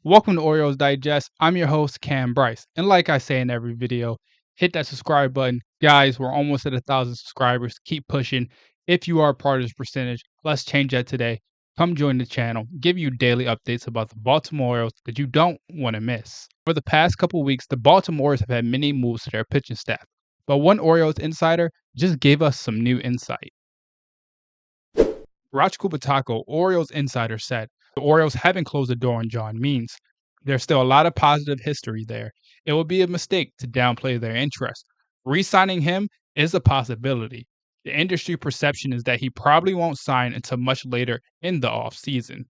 Welcome to Orioles Digest. I'm your host, Kam Brice. And like I say in every video, hit that subscribe button. Guys, we're almost at 1,000 subscribers. Keep pushing. If you are a part of this percentage, let's change that today. Come join the channel, give you daily updates about the Baltimore Orioles that you don't want to miss. For the past couple weeks, the Baltimore Orioles have had many moves to their pitching staff, but one Orioles insider just gave us some new insight. Rutschman, Orioles insider, said the Orioles haven't closed the door on John Means. There's still a lot of positive history there. It would be a mistake to downplay their interest. Re-signing him is a possibility. The industry perception is that he probably won't sign until much later in the offseason.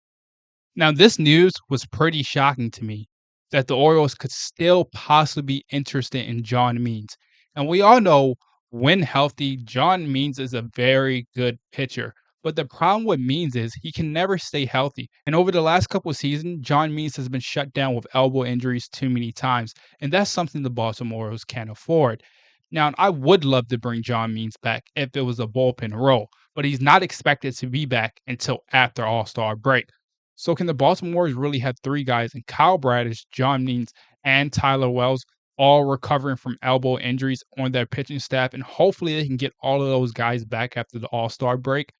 Now, this news was pretty shocking to me that the Orioles could still possibly be interested in John Means. And we all know when healthy, John Means is a very good pitcher. But the problem with Means is he can never stay healthy. And over the last couple of seasons, John Means has been shut down with elbow injuries too many times. And that's something the Baltimore Orioles can't afford. Now, I would love to bring John Means back if it was a bullpen role, but he's not expected to be back until after All-Star break. So can the Baltimore Orioles really have three guys in Kam Brice, John Means, and Tyler Wells all recovering from elbow injuries on their pitching staff, and hopefully they can get all of those guys back after the All-Star break?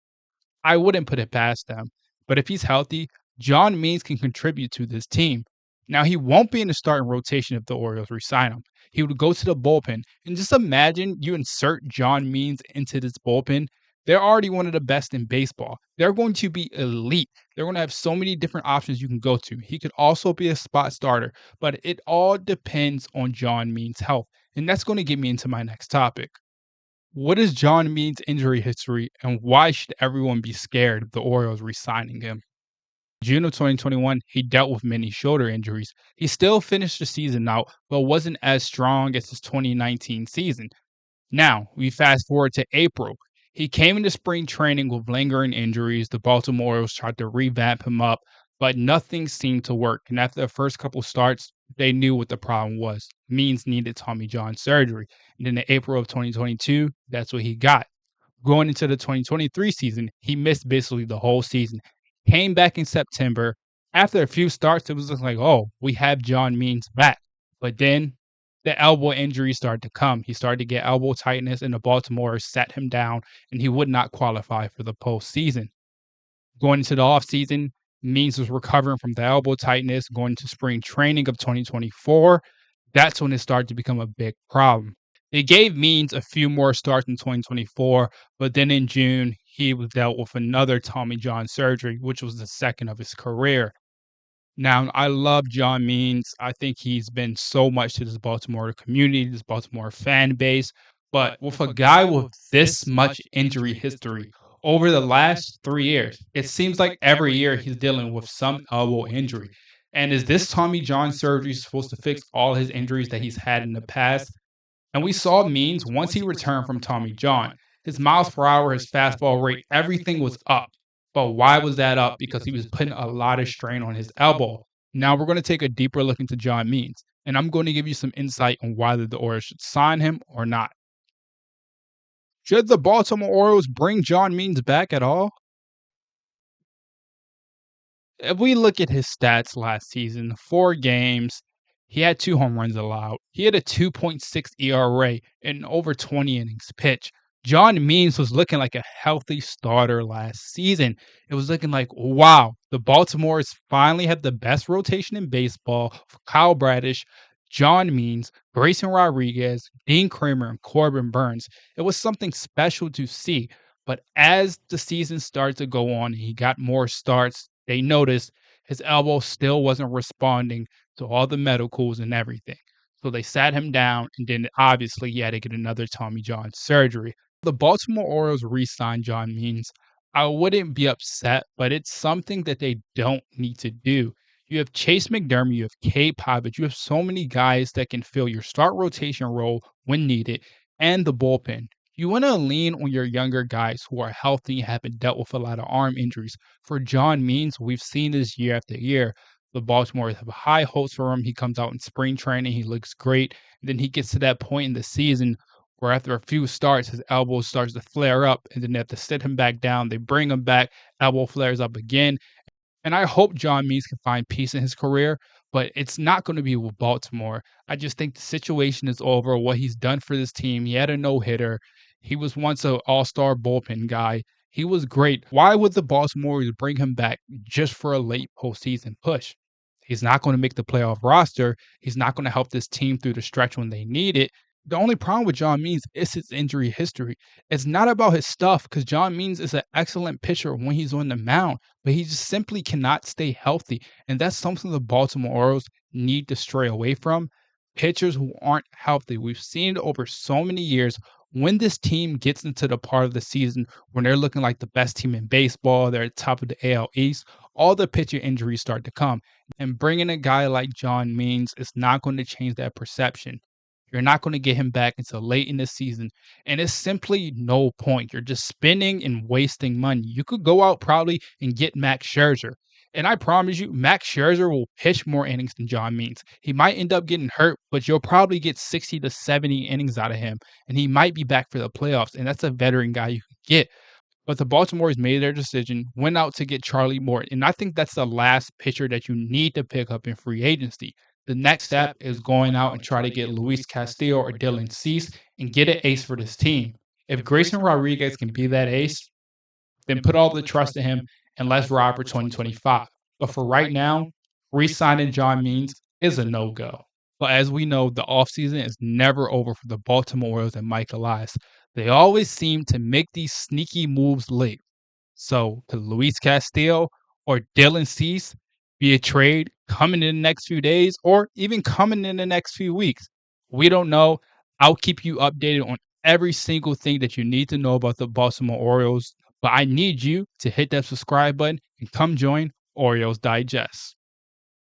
I wouldn't put it past them. But if he's healthy, John Means can contribute to this team. Now, he won't be in the starting rotation if the Orioles resign him. He would go to the bullpen. And just imagine you insert John Means into this bullpen. They're already one of the best in baseball. They're going to be elite. They're going to have so many different options you can go to. He could also be a spot starter, but it all depends on John Means' health. And that's going to get me into my next topic. What is John Means' injury history, and why should everyone be scared of the Orioles re-signing him? June of 2021, he dealt with many shoulder injuries. He still finished the season out, but wasn't as strong as his 2019 season. Now, we fast forward to April. He came into spring training with lingering injuries. The Baltimore Orioles tried to revamp him up, but nothing seemed to work. And after the first couple starts, they knew what the problem was. Means needed Tommy John surgery. And then in April of 2022, that's what he got. Going into the 2023 season, he missed basically the whole season. Came back in September. After a few starts, it was just like, oh, we have John Means back. But then the elbow injuries started to come. He started to get elbow tightness, and the Baltimore sat him down, and he would not qualify for the postseason. Going into the offseason, Means was recovering from the elbow tightness. Going to spring training of 2024, that's when it started to become a big problem. They gave Means a few more starts in 2024, but then in June, he was dealt with another Tommy John surgery, which was the second of his career. Now, I love John Means. I think he's been so much to this Baltimore community, this Baltimore fan base. But with a guy with this much injury history over the last 3 years, it seems like every year he's dealing with some elbow injury. And is this Tommy John surgery supposed to fix all his injuries that he's had in the past? And we saw Means once he returned from Tommy John. His miles per hour, his fastball rate, everything was up. But why was that up? Because he was putting a lot of strain on his elbow. Now we're going to take a deeper look into John Means, and I'm going to give you some insight on whether the Orioles should sign him or not. Should the Baltimore Orioles bring John Means back at all? If we look at his stats last season, 4 games, he had 2 home runs allowed. He had a 2.6 ERA in over 20 innings pitched. John Means was looking like a healthy starter last season. It was looking like, wow, the Baltimore's finally have the best rotation in baseball. Kam Brice, John Means, Grayson Rodriguez, Dean Kremer, and Corbin Burnes. It was something special to see. But as the season started to go on, he got more starts. They noticed his elbow still wasn't responding to all the medicals and everything. So they sat him down, and then obviously he had to get another Tommy John surgery. The Baltimore Orioles re-signed John Means. I wouldn't be upset, but it's something that they don't need to do. You have Chase McDermott, you have Cade Povich, you have so many guys that can fill your start rotation role when needed, and the bullpen. You want to lean on your younger guys who are healthy and haven't dealt with a lot of arm injuries. For John Means, we've seen this year after year. The Baltimore have high hopes for him. He comes out in spring training, he looks great. And then he gets to that point in the season where after a few starts, his elbow starts to flare up, and then they have to sit him back down. They bring him back, elbow flares up again. And I hope John Means can find peace in his career, but it's not going to be with Baltimore. I just think the situation is over. What he's done for this team, he had a no hitter. He was once an all-star bullpen guy. He was great. Why would the Baltimore Orioles bring him back just for a late postseason push? He's not going to make the playoff roster. He's not going to help this team through the stretch when they need it. The only problem with John Means is his injury history. It's not about his stuff because John Means is an excellent pitcher when he's on the mound, but he just simply cannot stay healthy. And that's something the Baltimore Orioles need to stray away from. Pitchers who aren't healthy. We've seen it over so many years. When this team gets into the part of the season when they're looking like the best team in baseball, they're at the top of the AL East, all the pitcher injuries start to come. And bringing a guy like John Means is not going to change that perception. You're not going to get him back until late in the season. And it's simply no point. You're just spending and wasting money. You could go out probably and get Max Scherzer. And I promise you, Max Scherzer will pitch more innings than John Means. He might end up getting hurt, but you'll probably get 60 to 70 innings out of him. And he might be back for the playoffs. And that's a veteran guy you can get. But the Baltimore's made their decision, went out to get Charlie Morton. And I think that's the last pitcher that you need to pick up in free agency. The next step is going out and try to get Luis Castillo or Dylan Cease and get an ace for this team. If Grayson Rodriguez can be that ace, then put all the trust in him and let's ride for 2025. But for right now, re-signing John Means is a no-go. But as we know, the offseason is never over for the Baltimore Orioles and Mike Elias. They always seem to make these sneaky moves late. So could Luis Castillo or Dylan Cease be a trade coming in the next few days or even coming in the next few weeks? We don't know. I'll keep you updated on every single thing that you need to know about the Baltimore Orioles. But I need you to hit that subscribe button and come join Orioles Digest.